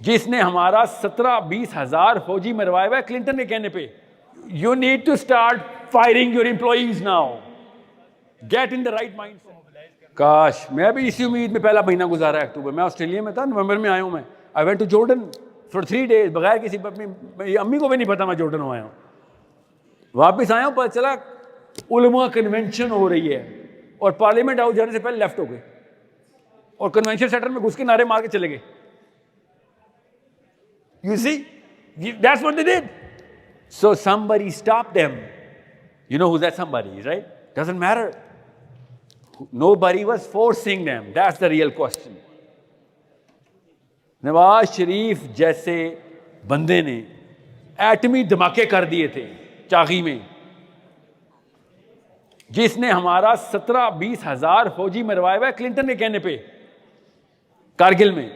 जिसने हमारा 17-20 हजार फौजी मरवाया हुआ है क्लिंटन के कहने पे। You need to start firing your employees now, get in the right mind. काश मैं भी इसी उम्मीद में पहला महीना गुजारा है अक्टूबर। मैं ऑस्ट्रेलिया में था, नवंबर में आया हूँ मैं। I went to Jordan for 3 days बगैर किसी अपनी अम्मी को भी नहीं पता मैं जॉर्डन आया हूँ। वापस आया हूँ, पता चला उलमा कन्वेंशन हो रही है और पार्लियामेंट हाउस जाने से पहले लेफ्ट हो गए और कन्वेंशन सेंटर में घुस के नारे मार के चले गए। You see, that's what they did. So somebody stopped them. You know who that somebody is, right? Doesn't matter. Nobody was forcing them. That's the real question. Nawaz Sharif जैसे बंदे ने एटमी धमाके कर दिए थे चागी में, जिसने हमारा 17-20 हजार फौजी मरवाया हुआ है क्लिंटन के कहने पे कारगिल में।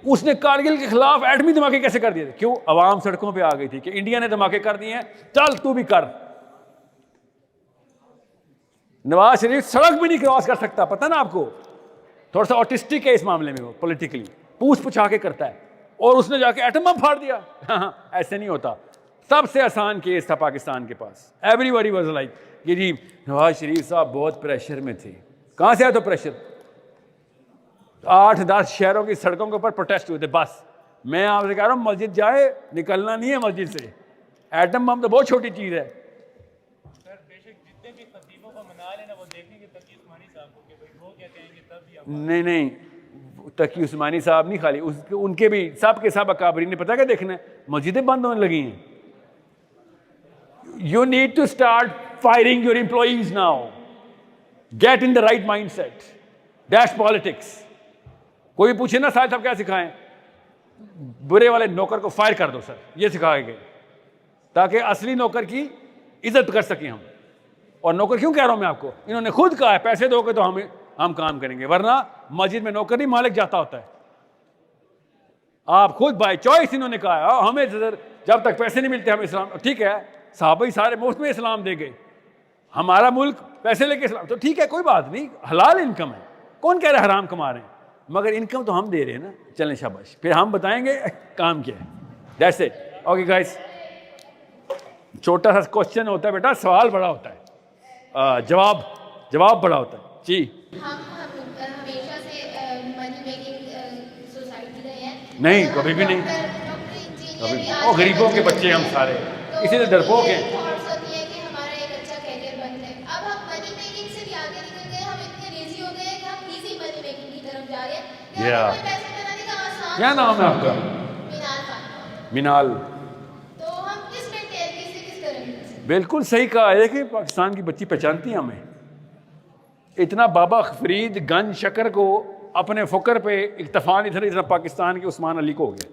उसने कारगिल के खिलाफ एटमी धमाके कैसे कर दिए थे? क्यों? अवाम सड़कों पे आ गई थी कि इंडिया ने धमाके कर दिए हैं, चल तू भी कर। नवाज शरीफ सड़क भी नहीं क्रॉस कर सकता, पता ना आपको? थोड़ा सा ऑटिस्टिक है इस मामले में, वो पॉलिटिकली पूछ पुछा के करता है। और उसने जाके एटम बम फाड़ दिया। हाँ, ऐसे नहीं होता। सबसे आसान केस था पाकिस्तान के पास। एवरीबॉडी वाज लाइक कि जी नवाज शरीफ साहब बहुत प्रेशर में थे। कहां से आया तो प्रेशर? 8-10 शहरों की सड़कों के ऊपर प्रोटेस्ट हुए थे बस। मैं आपसे कह रहा हूं मस्जिद जाए, निकलना नहीं है मस्जिद से। एटम बम तो बहुत छोटी चीज है। सर बेशक जितने भी खतीबों को मना लेना, वो देखेंगे तकी उस्मानी साहब को कि भाई वो क्या कहेंगे तब भी हम। नहीं, तकी उस्मानी साहब नहीं, खाली उनके भी सब के सब अकाबरीन ने पता क्या देखना है, मस्जिदें बंद होने लगी हैं। You need to start firing your employees now, get in the right mindset, that's politics. कोई पूछे ना साहब साहब क्या सिखाएं, बुरे वाले नौकर को फायर कर दो सर, ये सिखाए गए ताकि असली नौकर की इज्जत कर सकें हम। और नौकर क्यों कह रहा हूं मैं आपको, इन्होंने खुद कहा है पैसे दोगे तो हम काम करेंगे, वरना मस्जिद में नौकर नहीं मालिक जाता होता है। आप खुद बाय चॉइस इन्होंने कहा है हमें जब तक पैसे नहीं मिलते हम इस्लाम। ठीक है, साहब सारे मुफ्त में इस्लाम दे गए, हमारा मुल्क पैसे लेके इस्लाम, तो ठीक है कोई बात नहीं, हलाल इनकम है, कौन कह रहा है हराम कमा रहे हैं, मगर इनकम तो हम दे रहे हैं ना। चलें शाबाश, फिर हम बताएंगे काम क्या है। That's it. ओके गाइस, छोटा सा क्वेश्चन होता है बेटा, सवाल बड़ा होता है, जवाब बड़ा होता है जी। हम हमेशा से मनी मेकिंग सोसाइटी रहे हैं। नहीं, कभी भी नहीं। कभी वो गरीबों के बच्चे हम सारे, इसी से डरपोक हैं। थॉट्स होती है कि हमारा एक अच्छा कैरियर बन जाए। अब हम मनी मेकिंग से भी आगे निकल गए, हम इतने लेजी हो गए हैं कि हम इजी मनी मेकिंग की तरफ जा रहे हैं। पैसे बनाने का आसान। क्या नाम है आपका? मिनाल खान। मिनाल। तो हम किस मेंटेलिटी से किस करेंगे? बिल्कुल सही कहा है कि पाकिस्तान की बच्ची पहचानती है हमें। इतना बाबा फरीद गंज शकर को अपने फकर पे इक्तफा नहीं था, इतना पाकिस्तान के उस्मान अली को हो गया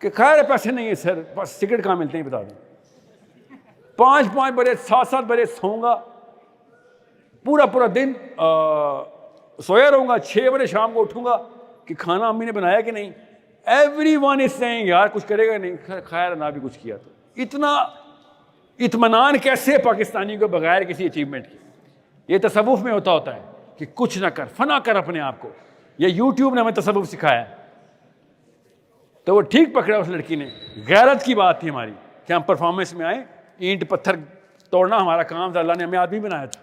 कि खैर पैसे नहीं है सर, बस सिगरेट कहाँ मिलते हैं बता दें। 5-5 बजे 7-7 बजे सोऊंगा, पूरा दिन सोया रहूंगा, 6 बजे शाम को उठूंगा कि खाना अम्मी ने बनाया कि नहीं। एवरीवन इज सेइंग यार कुछ करेगा नहीं, खैर ना भी कुछ किया तो। इतना इत्मीनान कैसे पाकिस्तानी को बगैर किसी अचीवमेंट के? ये तसव्वुफ में होता है कि कुछ ना कर, फना कर अपने आप को। ये यूट्यूब ने हमें तसव्वुफ सिखाया है। तो वो ठीक पकड़ा उस लड़की ने। गैरत की बात थी हमारी कि हम परफॉर्मेंस में आए, ईंट पत्थर तोड़ना हमारा काम था, अल्लाह ने हमें आदमी बनाया था।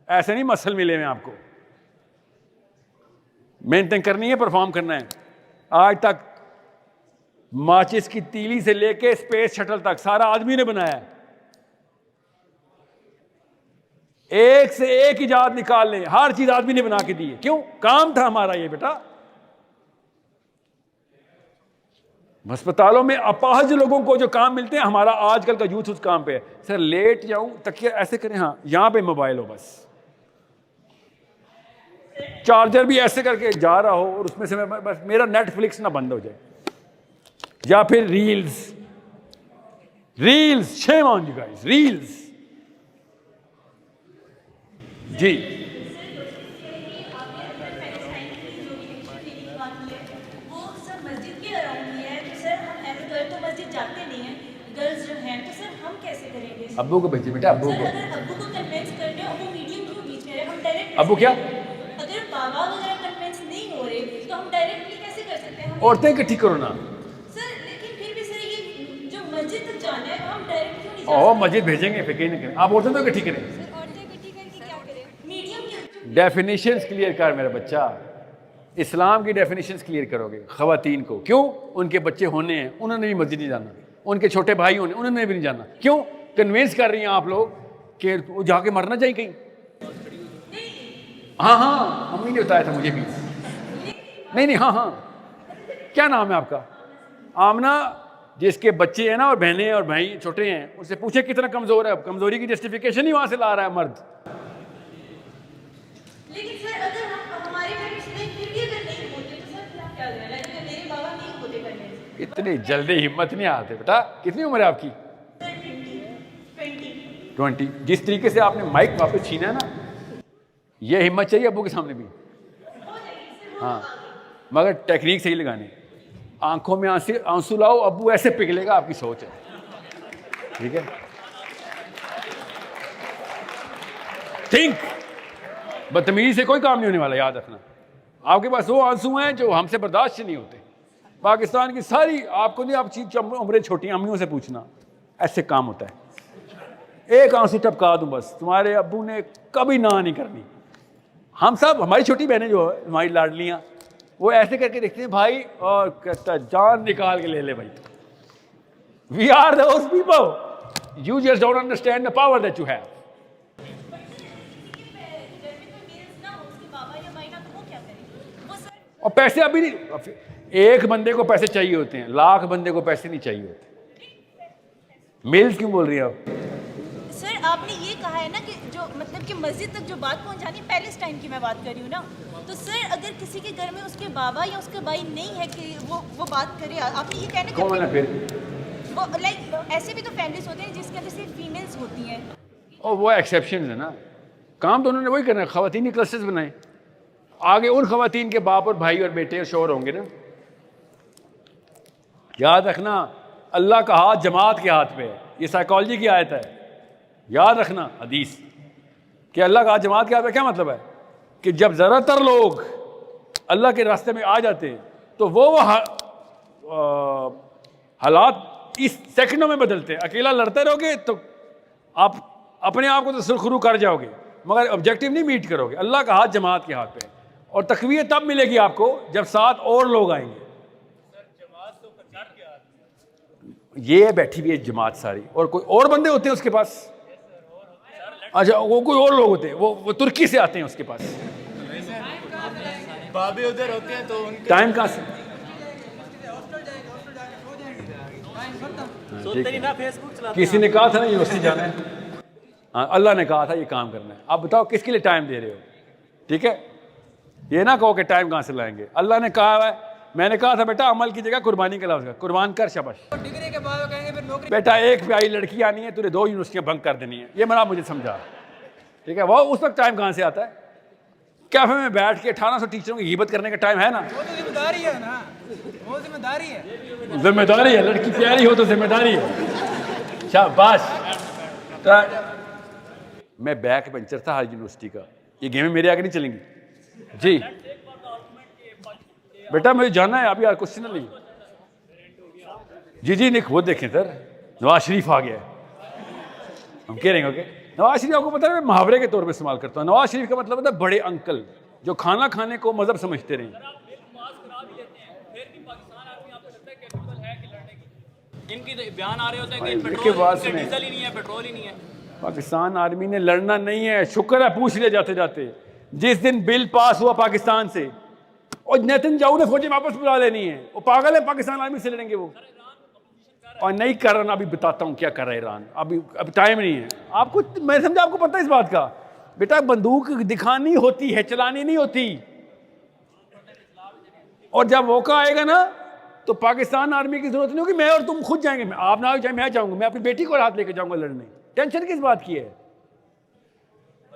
ऐसे नहीं मसल मिले में आपको, मेहनत करनी है, परफॉर्म करना है। आज तक माचिस की तीली से लेके स्पेस शटल तक सारा आदमी ने बनाया है। एक से एक इजाद निकाल लें, हर चीज आदमी ने बना के दी है। क्यों? काम था हमारा ये बेटा। अस्पतालों में अपाहज लोगों को जो काम मिलते हैं, हमारा आजकल का यूथ उस काम पे है। सर लेट जाऊं, तकिया ऐसे करें, हाँ यहां पे मोबाइल हो, बस चार्जर भी ऐसे करके जा रहा हो और उसमें से बस मेरा नेटफ्लिक्स ना बंद हो जाए, या फिर reels. Shame on you guys, reels जी। अब्बू को भेजिए बेटा, अब्बू को। अब्बू को कन्विंस करने और वो मीडियम क्यों बीच में हम डायरेक्ट अब्बू क्या? अगर बाबा वगैरह कन्विंस नहीं हो रहे तो हम डायरेक्टली कैसे कर सकते हैं? औरतें इकट्ठी करो ना, और मस्जिद भेजेंगे, फिक्र नहीं करें आप। औरतें तो इकट्ठी करें। औरतें इकट्ठी करके क्या करें? मीडियम डेफिनेशंस क्लियर कर मेरा बच्चा, इस्लाम की डेफिनेशंस क्लियर करोगे खवातीन को। क्यों? उनके बच्चे होने हैं, उन्होंने भी मस्जिद नहीं जाना। उनके छोटे भाई होने, उन्होंने भी नहीं जाना। क्यों कन्विंस कर रही हैं आप लोग कि वो जाके मरना चाहिए कहीं? हाँ हाँ, अम्मी ने बताया था मुझे भी। नहीं, हाँ हाँ, क्या नाम है आपका? आमना। जिसके बच्चे हैं ना और बहनें हैं और भाई छोटे हैं, उससे पूछे कितना कमजोर है। कमजोरी की जस्टिफिकेशन ही वहां से ला रहा है मर्द। लेकिन सर अगर हम हमारे पेरेंट्स नहीं फिर भी अगर नहीं होते तो सर क्या करें? लाइक अगर मेरे बाबा नहीं होते करने से। इतनी जल्दी हिम्मत नहीं आते बेटा। कितनी उम्र है आपकी? सर 20 20। जिस तरीके से आपने माइक वापस छीना है ना, ये हिम्मत चाहिए अब्बू के सामने भी। हाँ, मगर टेक्निक सही लगानी। आंखों में आंसू लाओ, अब्बू ऐसे पिघलेगा, आपकी सोच है। ठीक है, थिंक। बदतमीजी से कोई काम नहीं होने वाला, याद रखना। आपके पास वो आंसू हैं जो हमसे बर्दाश्त नहीं होते। पाकिस्तान की सारी, आपको नहीं, आप चीज उम्रें छोटी अम्मियों से पूछना, ऐसे काम होता है। एक आंसू टपका दूं बस, तुम्हारे अब्बू ने कभी ना नहीं करनी। हम सब, हमारी छोटी बहनें जो है, हमारी लाडलियां, वो ऐसे करके देखते हैं भाई, और कहता जान निकाल के ले ले भाई। We are those people, you just don't understand the power that you have. और पैसे अभी नहीं, एक बंदे को पैसे चाहिए होते हैं, लाख बंदे को पैसे नहीं चाहिए होते। मिल्स क्यों बोल रही है आप? सर आपने ये कहा है ना कि जो मतलब कि मस्जिद तक जो बात पहुंचानी, पैलेस्टाइन की मैं बात कर रही हूँ ना, तो सर अगर किसी के घर में उसके बाबा या उसका भाई नहीं है कि वो बात करे, आपने ये कहना कि कौन है फिर? वो लाइक ऐसे भी तो फैमिलीज होते हैं जिसके अंदर सिर्फ फीमेल्स होती हैं। और वो एक्सेप्शन है ना, काम तो उन्होंने वही करना है, खवातीनी क्लस्टर्स बनाए। आगे उन खवातीन के बाप और भाई और बेटे और शोहर होंगे ना। याद रखना, अल्लाह का हाथ जमात के हाथ पे है। ये साइकोलॉजी की आयत है, याद रखना हदीस कि अल्लाह का हाथ जमात के हाथ पे। क्या मतलब है? कि जब ज़्यादातर लोग अल्लाह के रास्ते में आ जाते हैं तो वो हालात इस सेकंडों में बदलते हैं। अकेला लड़ते रहोगे तो आप अपने आप को तो सुरखरू कर जाओगे, मगर ऑब्जेक्टिव नहीं मीट करोगे। अल्लाह का हाथ जमात के हाथ पे है, और तकवीयत तब मिलेगी आपको जब साथ और लोग आएंगे। ये बैठी हुई है जमात सारी, और कोई और बंदे होते हैं उसके पास? अच्छा, वो कोई और लोग होते हैं, वो तुर्की से आते हैं उसके पास। बाबे उधर होते हैं तो उनके टाइम कहाँ से? किसी ने कहा था ना यूनिवर्सिटी जाना है। हाँ, अल्लाह ने कहा था ये काम करना है। आप बताओ किसके लिए टाइम दे रहे हो? ठीक है, ये ना कहो कि टाइम कहाँ से लाएंगे। अल्लाह ने कहा है, मैंने कहा था बेटा अमल की जगह कुर्बानी का लफ्ज़, कुर्बान कर शाबाश। डिग्री के बाद कहेंगे फिर नौकरी। बेटा एक प्यारी लड़की आनी है, तुझे 2 यूनिवर्सिटियां बंक कर देनी है, ये मैंने मुझे समझा। ठीक है, वो उस वक्त टाइम कहाँ से आता है? कैफे में बैठ के 1800 टीचरों की गिबत करने का टाइम है ना? वो तो जिम्मेदारी है ना, वो जिम्मेदारी है। जिम्मेदारी है, लड़की प्यारी हो तो जिम्मेदारी है। शाबाश। तो मैं बैक बेंचर था हर यूनिवर्सिटी का, ये गेमें मेरे आगे नहीं चलेंगी जी। बेटा मुझे जाना है अभी, यार क्वेश्चन नहीं। जी निक, वो देखें सर, नवाज शरीफ आ गया है, हम कह रहे हैं ओके। नवाज शरीफ आपको पता है मैं मुहावरे के तौर पे इस्तेमाल करता हूँ। नवाज शरीफ का मतलब होता है बड़े अंकल, जो खाना खाने को मजहब समझते रहे। इनकी बयान आ रहे होते हैं कि इनके पेट्रोल बाद इनका में- डीजल ही नहीं है, पेट्रोल ही नहीं है। पाकिस्तान आर्मी ने लड़ना नहीं है, शुक्र है पूछ लिया जाते जाते। जिस दिन बिल पास हुआ पाकिस्तान से, और नेतन्याहू ने फौजें वापस बुला लेनी है, वो पागल है, पाकिस्तान आर्मी से लड़ेंगे वो। और नहीं कर रहा, अभी बताता हूँ क्या कर रहा है ईरान। अभी टाइम नहीं है आपको, मैं समझा आपको पता है इस बात का। बेटा बंदूक दिखानी होती है, चलानी नहीं होती। और जब मौका आएगा ना तो पाकिस्तान आर्मी की जरूरत नहीं होगी, मैं और तुम खुद जाएंगे। आप ना जाए, मैं जाऊंगा, मैं अपनी बेटी को हाथ लेके जाऊंगा लड़ने। टेंशन किस बात की है?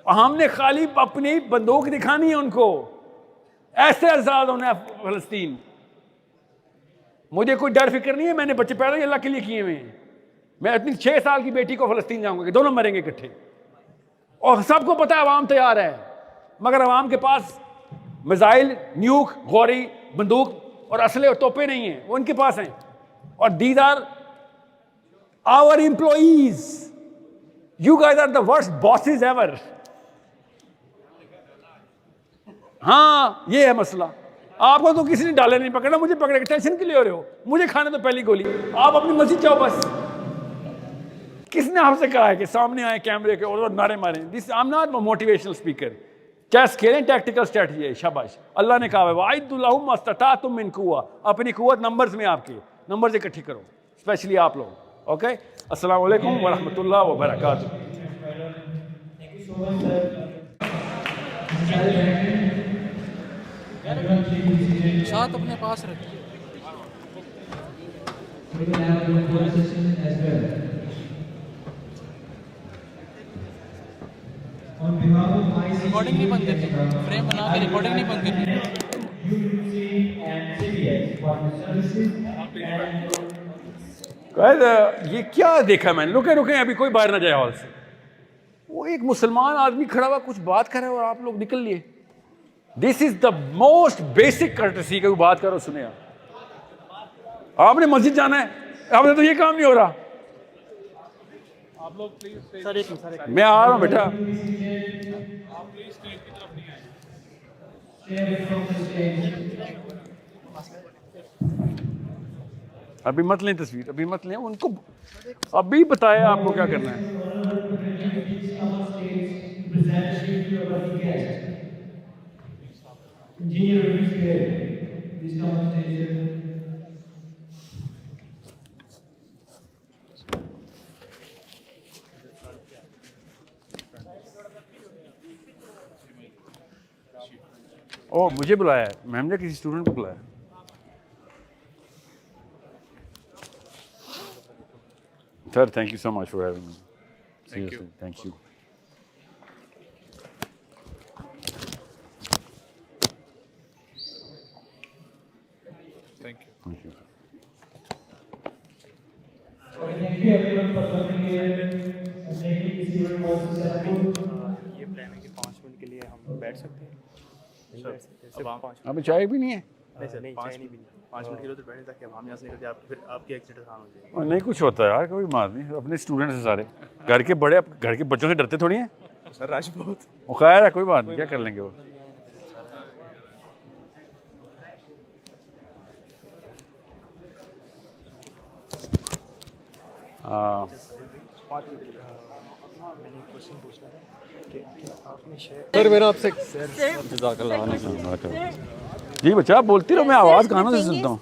हमने खाली अपनी बंदूक दिखानी है उनको, ऐसे आजाद होना है फलस्तीन। मुझे कोई डर फिक्र नहीं है, मैंने बच्चे पैदा ही अल्लाह के लिए किए हुए हैं। मैं अपनी 6 साल की बेटी को फलस्तीन जाऊंगा कि दोनों मरेंगे इकट्ठे। और सबको पता है अवाम तैयार है, मगर अवाम के पास मिसाइल, न्यूक, गौरी, बंदूक और असले और तोपे नहीं हैं, वो उनके पास हैं। और दीदार our employees. You guys are the worst bosses ever. हाँ, ये है मसला। आपको तो किसी ने डाले नहीं पकड़ा, मुझे पकड़े के टेंशन के लिए हो रहे हो। मुझे खाने तो पहली गोली, आप अपनी मर्जी चाहो बस। किसने आपसे कहा है कि सामने आए कैमरे के और नारे मारें? This I am not motivational speaker. Chess खेलें, टैक्टिकल स्ट्रेटजी है, शाबाश। अल्लाह ने कहा है वाइदुल्लाहुम मस्ततातुम मिन कुव्वा, अपनी कुव्वत नंबर्स में, आपके नंबर्स इकट्ठी करो, स्पेशली आप लोग। ओके, अस्सलाम वालेकुम व रहमतुल्लाहि व बरकातहू। साथ अपने पास रखिए। रिकॉर्डिंग नहीं बंद करती, फ्रेम बना के रिकॉर्डिंग नहीं बंद करती। ये क्या देखा मैंने? रुके रुके, अभी कोई बाहर ना जाए हॉल से। वो एक मुसलमान आदमी खड़ा हुआ कुछ बात कर रहा है और आप लोग निकल लिए। This is the most basic courtesy. कोई बात करो, सुने आपने मस्जिद जाना है, आपने तो ये काम नहीं हो रहा। आप लोग प्लीज सर एक मिनट, मैं आ रहा हूँ बेटा। आप प्लीज स्टेज की तरफ नहीं आए। अभी मत लें तस्वीर, अभी मत लें उनको, अभी बताया आपको क्या करना है। ओ, मुझे बुलाया है, मैम ने किसी स्टूडेंट को बुलाया। Sir, thank you so much for having me. Seriously, thank you. Thank you. Thank you. ये प्लान है कि 5 मिनट के लिए हम बैठ सकते हैं। सिर्फ अभी चाय भी नहीं है? नहीं सर, 5 मिनट के लिए तो बैठे ताकि हम यहाँ से निकल जाए, फिर आपकी एक्सीडेंट आसान हो जाएगी। और नहीं कुछ होता है यार, कोई बात नहीं, अपने स्टूडेंट्स हैं सारे, घर के बड़े, घर के बच्चों से डरते थोड़ी हैं। सर रश बहुत। वो खैर है, कोई बात नहीं, क्या कर लेंगे वो। हाँ, मैंने एक क्वेश्चन पूछना था कि आपने शेयर सर मेरा आपसे जी बच्चा आप बोलती रहो, मैं आवाज़ कानों से सुनता हूँ।